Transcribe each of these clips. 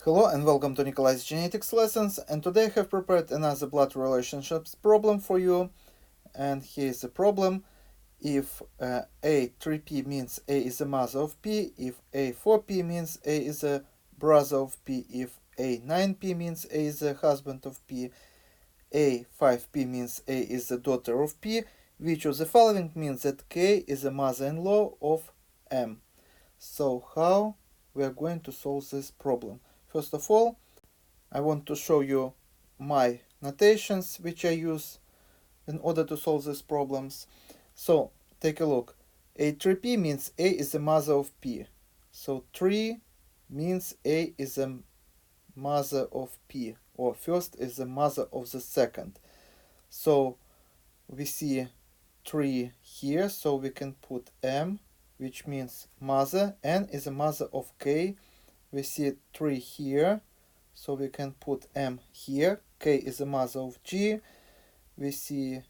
Hello and welcome to Nikolai's Genetics Lessons, and today I have prepared another blood relationships problem for you. And here's the problem. If A3P means A is the mother of P, if A4P means A is a brother of P, if A9P means A is the husband of P, A5P means A is the daughter of P, which of the following means that K is the mother-in-law of M? So how we are going to solve this problem? First of all, I want to show you my notations which I use in order to solve these problems. So take a look. A3P means A is the mother of P. So 3 means A is the mother of P, or first is the mother of the second. So we see 3 here, so we can put M, which means mother. N is the mother of K. We see 3 here, so we can put M here. K is the mother of G. We see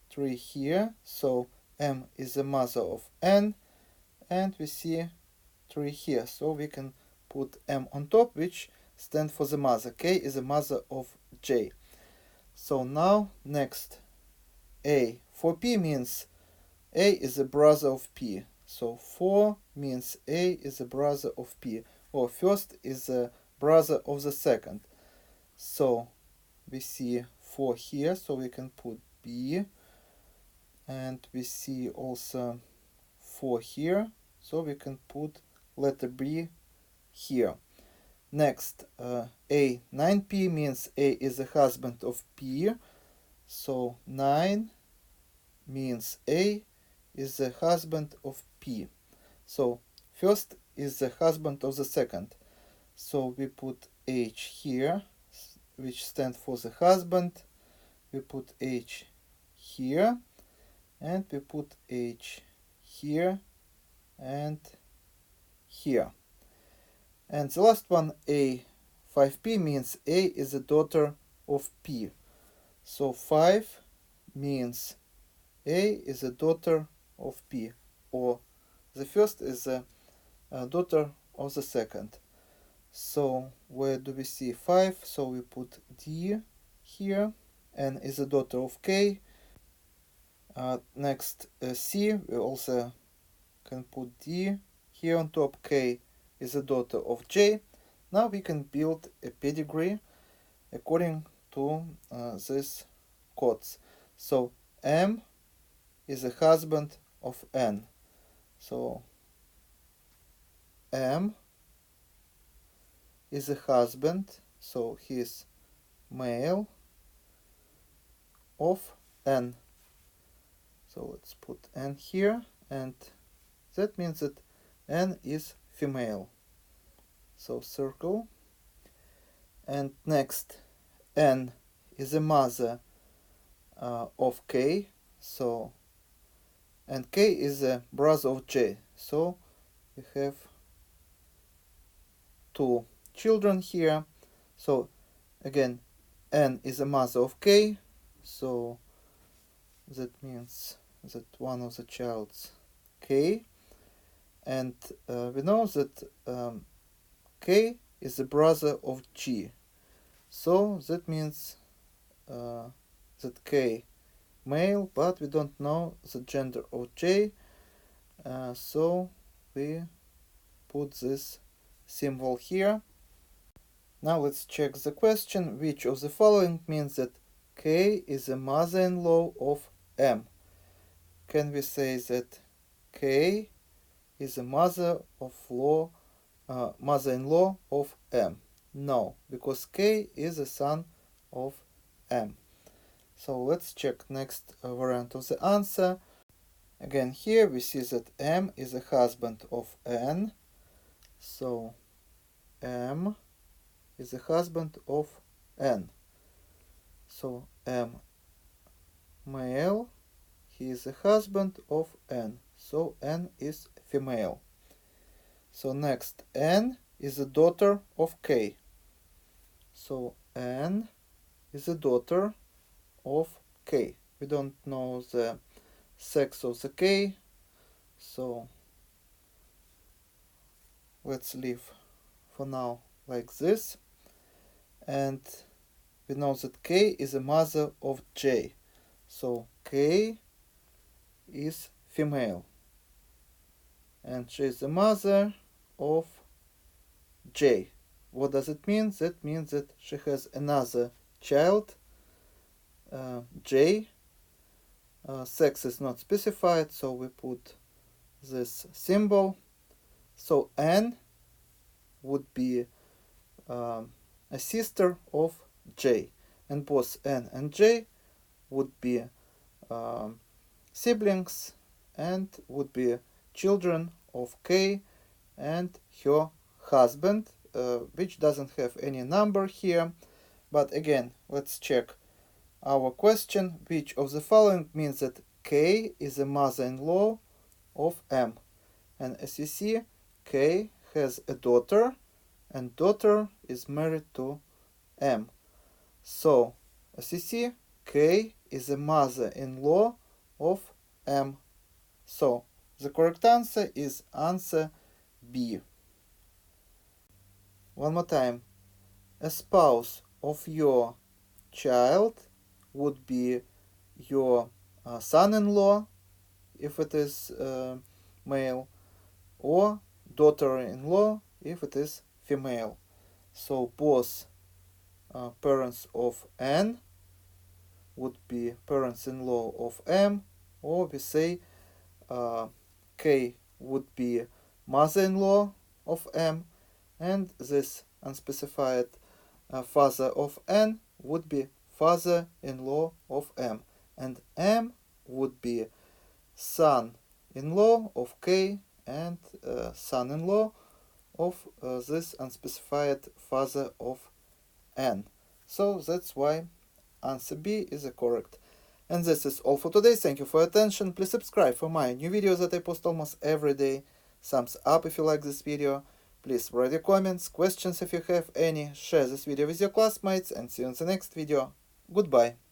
3 here, so M is the mother of N. And we see 3 here, so we can put M on top, which stands for the mother. K is the mother of J. So now next, A. For P means A is the brother of P. So 4 means A is the brother of P, or first is the brother of the second. So we see 4 here, so we can put B, and we see also 4 here, so we can put letter B here. Next, A9P means A is the husband of P, so 9 means A is the husband of P. So first is the husband of the second. So we put H here, which stands for the husband. We put H here, and we put H here and here. And the last one, A5P, means A is the daughter of P. So 5 means A is a daughter of P, or the first is the daughter of the second. So where do we see 5? So we put D here. N is a daughter of K. Next, C, we also can put D here on top. K is a daughter of J. Now we can build a pedigree according to these codes. So M is the husband of N. So M is a husband, so he is male, of N. So let's put N here, and that means that N is female. So circle. And next, N is a mother of K, so, and K is a brother of J. So we have 2 children here. So again, N is a mother of K, so that means that one of the child's K, and we know that K is the brother of G, so that means that K male, but we don't know the gender of J, so we put this symbol here. Now let's check the question. Which of the following means that K is the mother-in-law of M? Can we say that K is the mother-in-law of M? No, because K is the son of M. So let's check next variant of the answer. Again, here we see that M is the husband of N. So M is the husband of N. So M male, he is the husband of N. So N is female. So next, N is the daughter of K. So N is the daughter of K. We don't know the sex of the K, so let's leave for now like this, and we know that K is a mother of J, so K is female, and she is the mother of J. What does it mean? That means that she has another child, J. Sex is not specified, so we put this symbol. So N would be a sister of J, and both N and J would be um, siblings and would be children of K and her husband, which doesn't have any number here. But again, let's check our question. Which of the following means that K is a mother-in-law of M? And as you see, K has a daughter, and daughter is married to M. So, as you see, K is a mother-in-law of M. So, the correct answer is answer B. One more time. A spouse of your child would be your son-in-law, if it is male, or daughter-in-law, if it is female. So both parents of N would be parents-in-law of M, or we say K would be mother-in-law of M, and this unspecified father of N would be father-in-law of M, and M would be son-in-law of K and son-in-law of this unspecified father of N. So that's why answer B is correct. And this is all for today. Thank you for your attention. Please subscribe for my new videos that I post almost every day. Thumbs up if you like this video. Please write your comments, questions if you have any. Share this video with your classmates, and see you in the next video. Goodbye.